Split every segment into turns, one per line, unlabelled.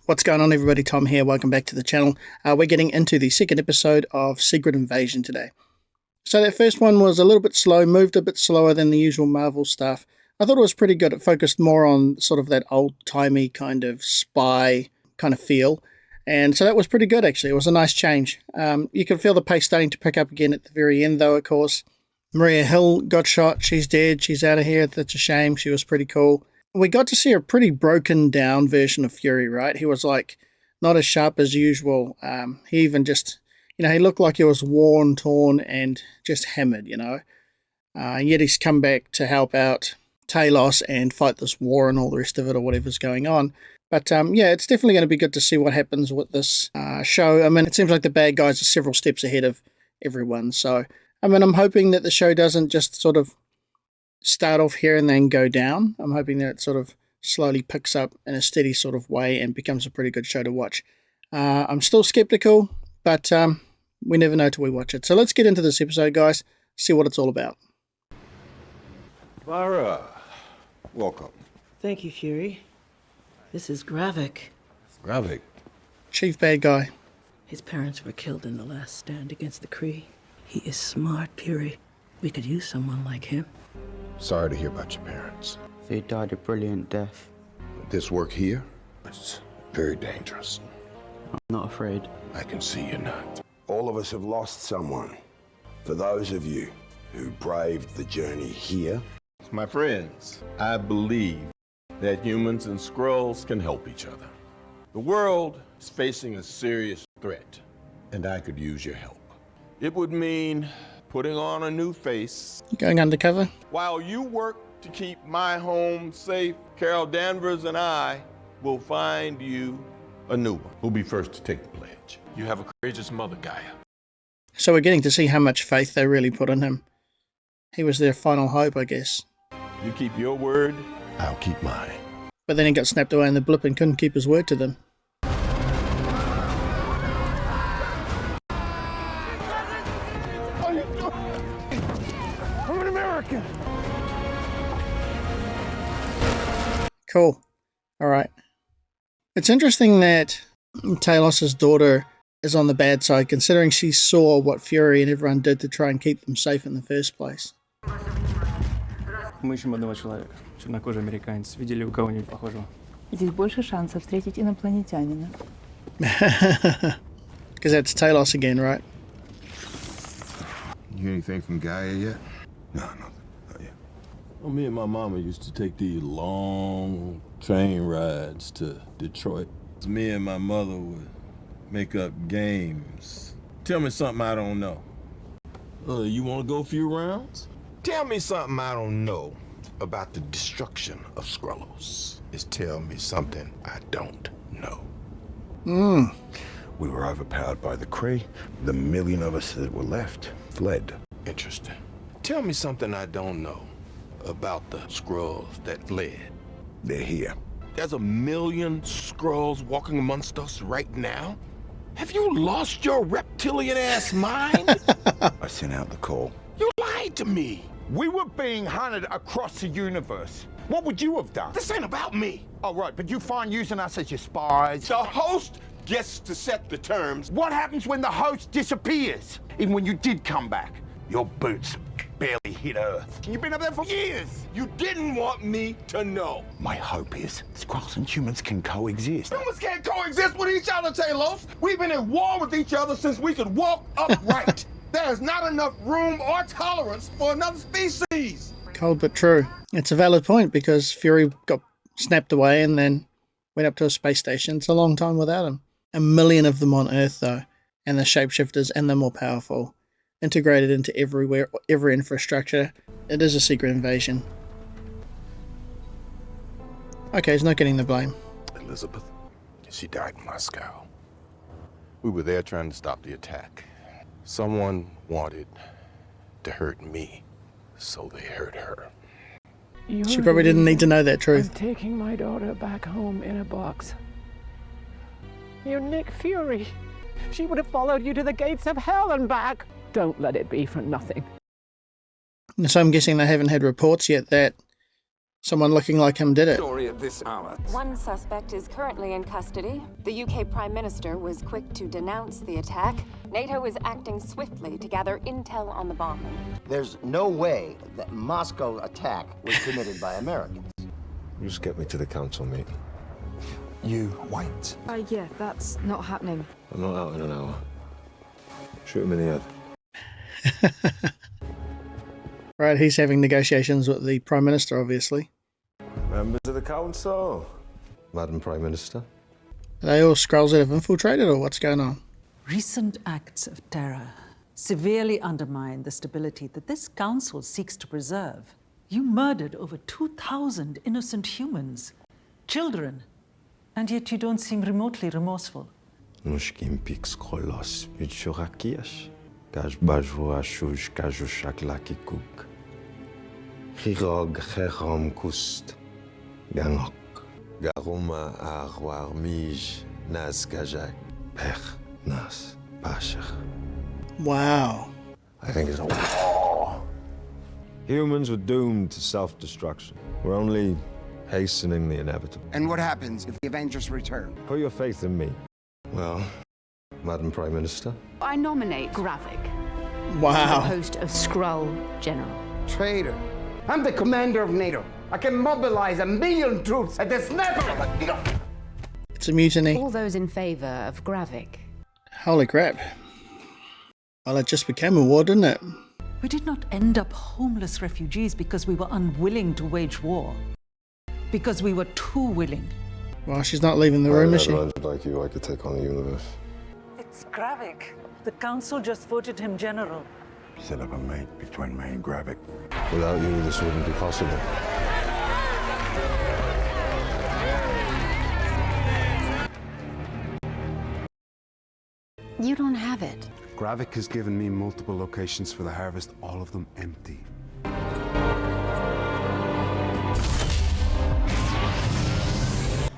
What's going on, everybody? Tom here. Welcome back to the channel. We're getting into the second episode of Secret Invasion today. So that first one was a little bit slow, moved a bit slower than the usual Marvel stuff. I thought it was pretty good. It focused more on sort of that old-timey kind of spy kind of feel. And so that was pretty good, actually. It was a nice change. You can feel the pace starting to pick up again at the very end, though, of course. Maria Hill got shot. She's dead. She's out of here. That's a shame. She was pretty cool. We got to see a pretty broken down version of Fury, right? He was like not as sharp as usual. He even just, he looked like he was worn, torn, and just hammered, Yet he's come back to help out Talos and fight this war and all the rest of it or whatever's going on. But yeah, it's definitely going to be good to see what happens with this show. I mean, it seems like the bad guys are several steps ahead of everyone. So, I mean, I'm hoping that the show doesn't just sort of start off here and then go down. I'm hoping that it sort of slowly picks up in a steady sort of way and becomes a pretty good show to watch. I'm still skeptical, but we never know till we watch it. So let's get into this episode, guys, see what it's all about.
Lara, welcome.
Thank you, Fury. This is Gravik.
Gravik?
Chief bad guy.
His parents were killed in the last stand against the Kree. He is smart, Fury. We could use someone like him.
Sorry to hear about your parents.
They died a brilliant death.
This work here is very dangerous.
I'm not afraid.
I can see you're not.
All of us have lost someone. For those of you who braved the journey here,
my friends, I believe that humans and Skrulls can help each other. The world is facing a serious threat, and I could use your help. It would mean putting on a new face.
Going undercover?
While you work to keep my home safe, Carol Danvers and I will find you a new one. Who'll be first to take the pledge? You have a courageous mother, Gaia.
So we're getting to see how much faith they really put in him. He was their final hope, I guess.
You keep your word, I'll keep mine.
But then he got snapped away in the blip and couldn't keep his word to them.
I'm an American.
Cool. All right. It's interesting that Talos' daughter is on the bad side, considering she saw what Fury and everyone did to try and keep them safe in the first place.
Мы ищем одного человека. Чернокожий американец. Видели у кого-нибудь похожего?
Здесь больше шансов встретить инопланетянина.
Because that's Talos again, right?
You hear anything from Gaia yet?
no, nothing. Not yet.
Well, me and my mama used to take these long train rides to Detroit. Me and my mother would make up games. Tell me something I don't know. You want to go a few rounds?
Tell me something I don't know about the destruction of Skrullos. Just tell me something I don't know. We were overpowered by the Kree. The million of us that were left fled.
Interesting. Tell me something I don't know about the Skrulls that fled.
They're here.
There's a million Skrulls walking amongst us right now? Have you lost your reptilian-ass mind?
I sent out the call.
You lied to me.
We were being hunted across the universe. What would you have done?
This ain't about me.
Oh, right, but you find using us as your spies.
The host gets to set the terms.
What happens when the host disappears? Even when you did come back, your boots barely hit Earth. You've been up there for years.
You didn't want me to know.
My hope is Skrulls and humans can coexist.
Humans can't coexist with each other, Talos. We've been at war with each other since we could walk upright. There's not enough room or tolerance for another species.
Cold but true. It's a valid point because Fury got snapped away and then went up to a space station. It's a long time without him. A million of them on Earth, though, and the shapeshifters and the more powerful, integrated into everywhere, every infrastructure. It is a secret invasion. Okay, he's not getting the blame.
Elizabeth, she died in Moscow. We were there trying to stop the attack. Someone wanted to hurt me, so they hurt her.
She probably didn't need to know that truth.
I'm taking my daughter back home in a box. You're Nick Fury. She would have followed you to the gates of hell and back. Don't let it be for nothing.
So I'm guessing they haven't had reports yet that Someone looking like him did it.
Story at this hour.
One suspect is currently in custody. The UK Prime Minister was quick to denounce the attack. NATO is acting swiftly to gather intel on the bombing.
There's no way that Moscow attack was committed by Americans.
Just get me to the council meeting.
You wait.
Yeah, that's not happening.
I'm not out in an hour. Shoot him in the head.
Right, he's having negotiations with the Prime Minister, obviously.
Members of the council.
Madam Prime Minister.
Are they all Skrulls that have infiltrated, or what's going on?
Recent acts of terror severely undermine the stability that this council seeks to preserve. You murdered over 2,000 innocent humans, children, and yet you don't seem remotely remorseful.
Nushkim pix kolos bitchorakias. Kajbajvo ashush kajushak kuk. Chirog cherom kust. Gangok. Garuma arwar mij nas kajak. Pech nas pashach.
Wow.
I think it's a Humans were doomed to self-destruction. We're only hastening the inevitable.
And what happens if the Avengers return?
Put your faith in me. Well, Madam Prime Minister.
I nominate Gravik,
Wow.
post of Skrull General.
Traitor. I'm the commander of NATO. I can mobilize 1 million troops at the snap of a...
It's a mutiny.
All those in favor of Gravik.
Holy crap. Well, it just became a war, didn't it?
We did not end up homeless refugees because we were unwilling to wage war. Because we were too willing.
Well, she's not leaving the room, is she?
Like you, I could take on the universe.
It's Gravik. The council just voted him general.
Set up a mate between me and Gravik.
Without you, this wouldn't be possible.
You don't have it.
Gravik has given me multiple locations for the harvest, all of them empty.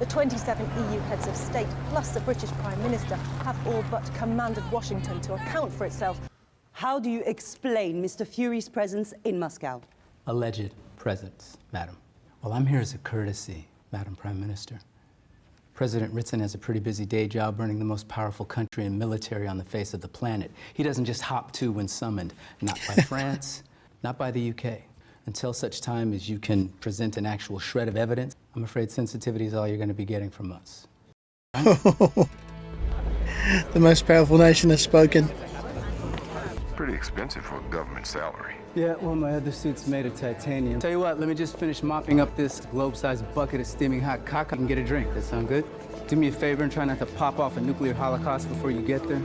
The 27 EU heads of state, plus the British Prime Minister, have all but commanded Washington to account for itself.
How do you explain Mr. Fury's presence in Moscow?
Alleged presence, madam. Well, I'm here as a courtesy, Madam Prime Minister. President Ritson has a pretty busy day job running the most powerful country and military on the face of the planet. He doesn't just hop to when summoned, not by France, not by the UK. Until such time as you can present an actual shred of evidence, I'm afraid sensitivity is all you're going to be getting from us.
The most powerful nation has spoken.
Pretty expensive for a government salary.
Yeah, well, my other suit's made of titanium. Tell you what, let me just finish mopping up this globe-sized bucket of steaming hot caca and get a drink. That sound good? Do me a favor and try not to pop off a nuclear holocaust before you get there.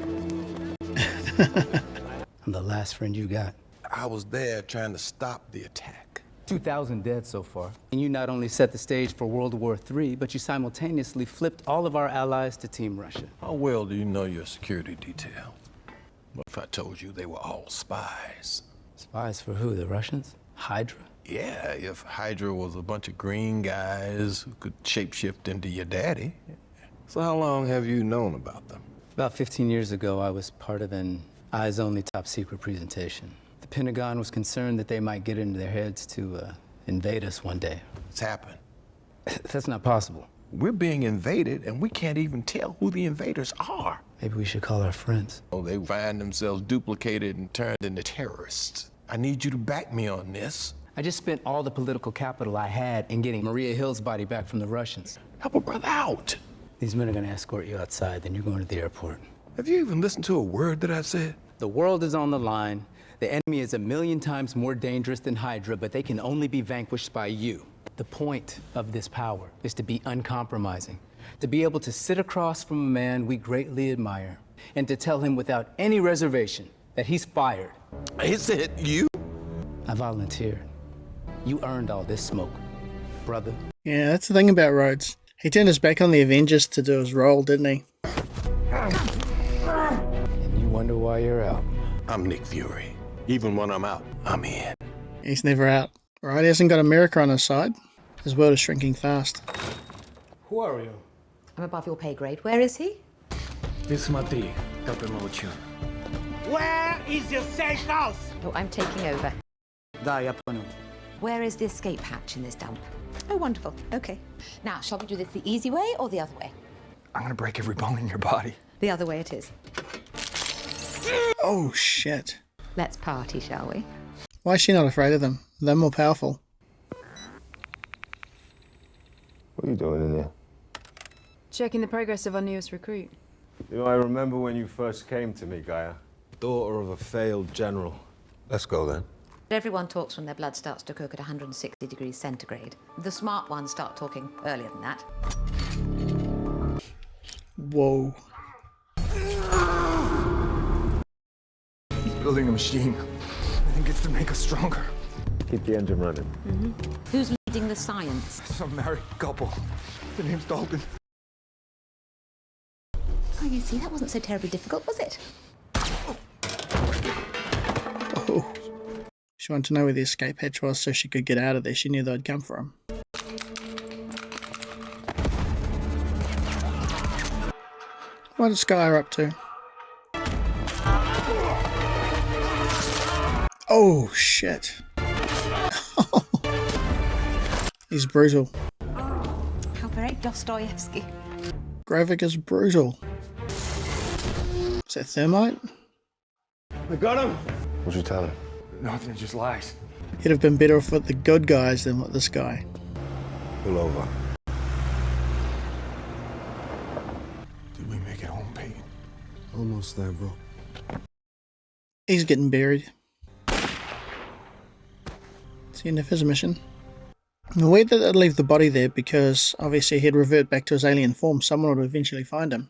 I'm the last friend you got.
I was there trying to stop the attack.
2,000 dead so far. And you not only set the stage for World War III, but you simultaneously flipped all of our allies to Team Russia.
How well do you know your security detail? What if I told you they were all spies?
Spies for who, the Russians? Hydra?
Yeah, if Hydra was a bunch of green guys who could shapeshift into your daddy. So how long have you known about them?
About 15 years ago, I was part of an eyes-only top-secret presentation. The Pentagon was concerned that they might get into their heads to invade us one day.
It's happened.
That's not possible.
We're being invaded, and we can't even tell who the invaders are.
Maybe we should call our friends.
Oh, they find themselves duplicated and turned into terrorists. I need you to back me on this.
I just spent all the political capital I had in getting Maria Hill's body back from the Russians.
Help a brother out.
These men are going to escort you outside, then you're going to the airport.
Have you even listened to a word that I've said?
The world is on the line. The enemy is 1,000,000 times more dangerous than Hydra, but they can only be vanquished by you. The point of this power is to be uncompromising, to be able to sit across from a man we greatly admire and to tell him without any reservation that he's fired.
Is it you?
I volunteered. You earned all this smoke, brother.
Yeah, that's the thing about Rhodes. He turned his back on the Avengers to do his role, didn't he?
And you wonder why you're out.
I'm Nick Fury. Even when I'm out, I'm in.
He's never out. Right, he hasn't got America on his side. His world is shrinking fast.
Who are you?
I'm above your pay grade. Where is he?
Where is your safe house?
Oh, I'm taking over.
Да, я понял.
Where is the escape hatch in this dump?
Oh, wonderful. Okay. Now, shall we do this the easy way or the other way?
I'm gonna break every bone in your body.
The other way it is.
Oh, shit.
Let's party, shall we?
Why is she not afraid of them? They're more powerful.
What are you doing in there?
Checking the progress of our newest recruit.
You know, I remember when you first came to me, Gaia. Daughter of a failed general. Let's go then.
Everyone talks when their blood starts to cook at 160 degrees centigrade. The smart ones start talking earlier than that.
Whoa.
He's building a machine. I think it's to make us stronger.
Keep the engine running.
Who's leading the science?
Some married couple. The name's Dalton.
Oh, you see, that wasn't so terribly difficult, was it?
Oh. She wanted to know where the escape hatch was so she could get out of there. She knew they'd come for him. What is Skylar up to? Oh, shit. He's brutal.
How very Dostoevsky.
Gravik is brutal. Is that thermite?
I got him!
What'd you tell him?
Nothing, just lies.
He'd have been better off with the good guys than with this guy.
Pull over.
Did we make it home, Peyton?
Almost there, bro.
He's getting buried. It's the end of his mission. And weird that they'd leave the body there because obviously he'd revert back to his alien form. Someone would eventually find him.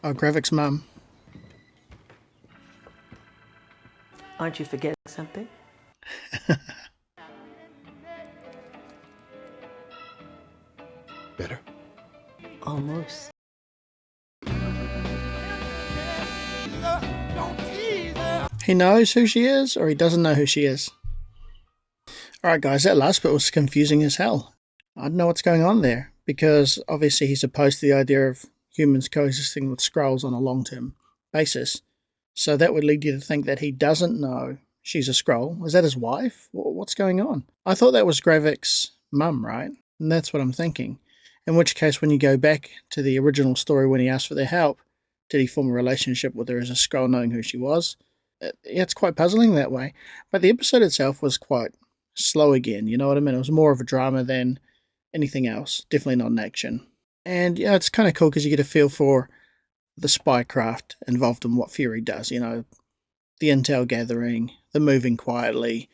Oh, Gravik's mum.
Aren't you forgetting something?
Better?
Almost.
He knows who she is, or he doesn't know who she is. Alright guys, that last bit was confusing as hell. I don't know what's going on there, because obviously he's opposed to the idea of humans coexisting with Skrulls on a long-term basis. So that would lead you to think that he doesn't know she's a Skrull. Is that his wife? What's going on? I thought that was Gravik's mum, right? And that's what I'm thinking. In which case, when you go back to the original story when he asked for their help, did he form a relationship with her as a Skrull knowing who she was? Yeah, it's quite puzzling that way. But the episode itself was quite slow again, you know what I mean? It was more of a drama than anything else. Definitely not an action. And yeah, it's kind of cool because you get a feel for the spycraft involved in what Fury does. You know, the intel gathering, the moving quietly,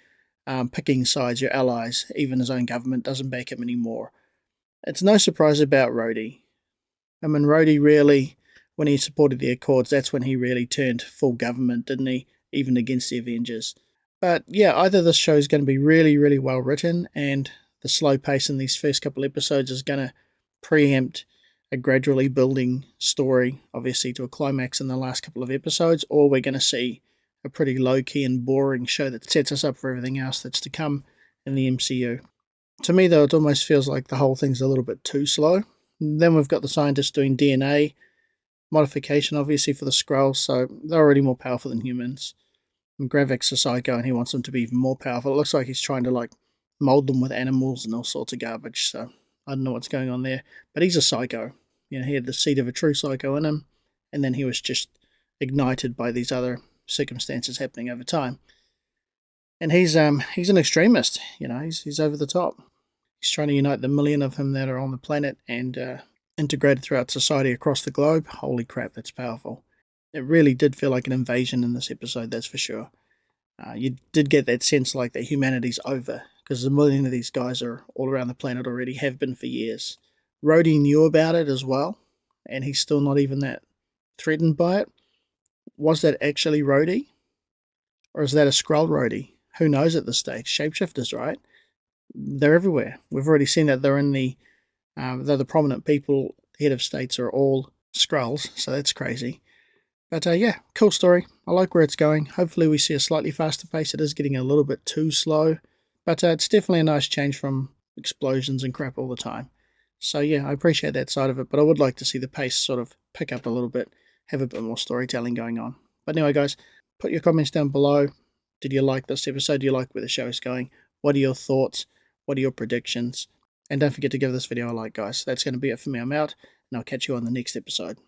picking sides, your allies, even his own government doesn't back him anymore. It's no surprise about Rhodey. I mean, Rhodey really, when he supported the Accords, that's when he really turned full government, didn't he? Even against the Avengers. But yeah, either this show is going to be really, really well written, and the slow pace in these first couple episodes is going to preempt a gradually building story, obviously to a climax in the last couple of episodes, or we're going to see a pretty low-key and boring show that sets us up for everything else that's to come in the MCU. To me, though, it almost feels like the whole thing's a little bit too slow. And then we've got the scientists doing DNA modification, obviously, for the Skrulls, so they're already more powerful than humans. And Gravik's a psycho, and he wants them to be even more powerful. It looks like he's trying to, mold them with animals and all sorts of garbage, so I don't know what's going on there. But he's a psycho. You know, he had the seed of a true psycho in him, and then he was just ignited by these other circumstances happening over time. And he's an extremist, you know, he's over the top. He's trying to unite the million of him that are on the planet and integrate it throughout society across the globe. Holy crap, that's powerful. It really did feel like an invasion in this episode, that's for sure. You did get that sense like that humanity's over, because a million of these guys are all around the planet already, have been for years. Rhodey knew about it as well, and he's still not even that threatened by it. Was that actually Rhodey? Or is that a Skrull Rhodey? Who knows at this stage? Shapeshifters, right? They're everywhere. We've already seen that they're in they're the prominent people, head of states are all Skrulls, so that's crazy. But yeah, cool story. I like where it's going. Hopefully we see a slightly faster pace. It is getting a little bit too slow, but it's definitely a nice change from explosions and crap all the time. So yeah, I appreciate that side of it, but I would like to see the pace sort of pick up a little bit, have a bit more storytelling going on. But anyway, guys, put your comments down below. Did you like this episode? Do you like where the show is going? What are your thoughts? What are your predictions? And don't forget to give this video a like, guys. That's going to be it for me. I'm out, and I'll catch you on the next episode.